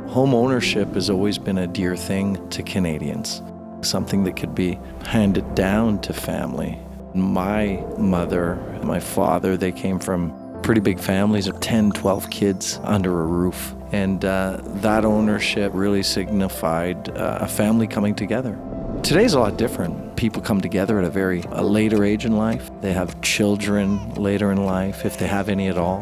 Home ownership has always been a dear thing to Canadians, something that could be handed down to family. My mother, my father, they came from pretty big families of 10, 12 kids under a roof. And that ownership really signified a family coming together. Today's a lot different. People come together at a later age in life. They have children later in life, if they have any at all.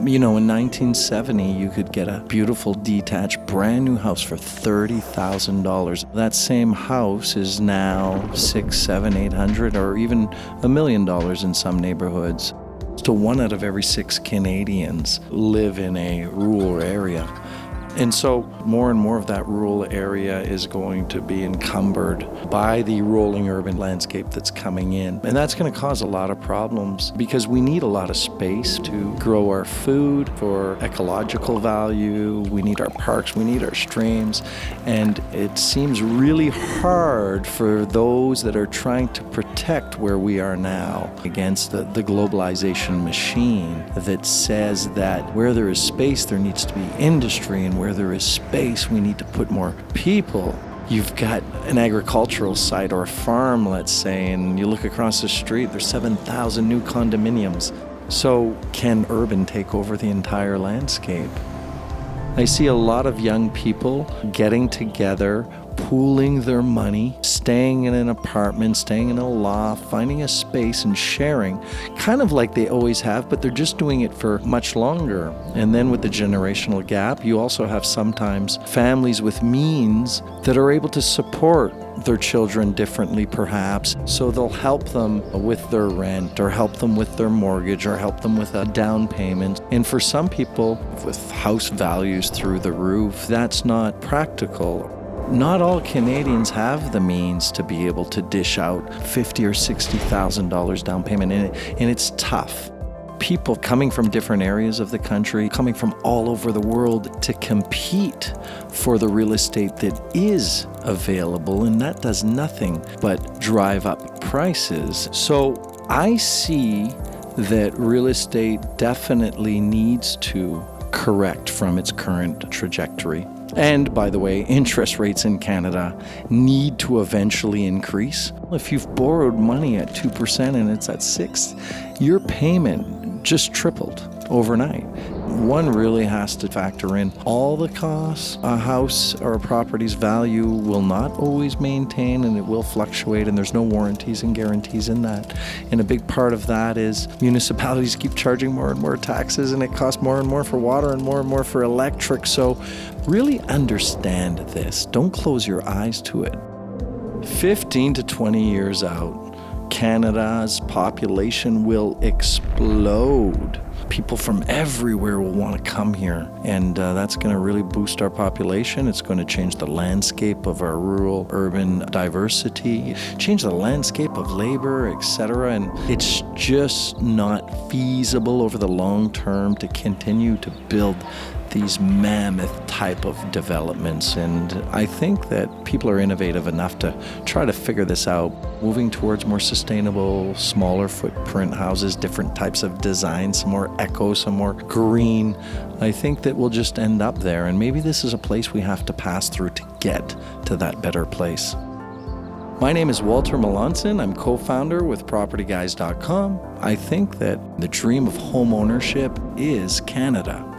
You know, in 1970, you could get a beautiful, detached, brand new house for $30,000. That same house is now $600,000, $700,000, $800,000, or even $1 million in some neighborhoods. So 1 out of every 6 Canadians live in a rural area. And so more and more of that rural area is going to be encumbered by the rolling urban landscape that's coming in. And that's going to cause a lot of problems because we need a lot of space to grow our food for ecological value. We need our parks, we need our streams. And it seems really hard for those that are trying to protect where we are now against the globalization machine that says that where there is space, there needs to be industry, and where there is space, we need to put more people. You've got an agricultural site or a farm, let's say, and you look across the street, there's 7,000 new condominiums. So can urban take over the entire landscape? I see a lot of young people getting together, pooling their money, staying in an apartment, staying in a loft, finding a space and sharing, kind of like they always have, but they're just doing it for much longer. And then with the generational gap, you also have sometimes families with means that are able to support their children differently perhaps. So they'll help them with their rent or help them with their mortgage or help them with a down payment. And for some people with house values through the roof, that's not practical. Not all Canadians have the means to be able to dish out $50,000 or $60,000 down payment, and it's tough. People coming from different areas of the country, coming from all over the world to compete for the real estate that is available, and that does nothing but drive up prices. So I see that real estate definitely needs to correct from its current trajectory. And by the way, interest rates in Canada need to eventually increase. If you've borrowed money at 2% and it's at 6%, your payment just tripled overnight. One really has to factor in all the costs. A house or a property's value will not always maintain, and it will fluctuate, and there's no warranties and guarantees in that. And a big part of that is municipalities keep charging more and more taxes, and it costs more and more for water and more for electric. So really understand this. Don't close your eyes to it. 15 to 20 years out, Canada's population will explode. People from everywhere will want to come here, and that's going to really boost our population. It's going to change the landscape of our rural-urban diversity, change the landscape of labor, etc. And it's just not feasible over the long term to continue to build these mammoth type of developments. And I think that people are innovative enough to try to figure this out, moving towards more sustainable, smaller footprint houses, different types of design, some more eco, some more green. I think that we'll just end up there, and maybe this is a place we have to pass through to get to that better place. My name is Walter Melanson. I'm co-founder with PropertyGuys.com. I think that the dream of home ownership is Canada.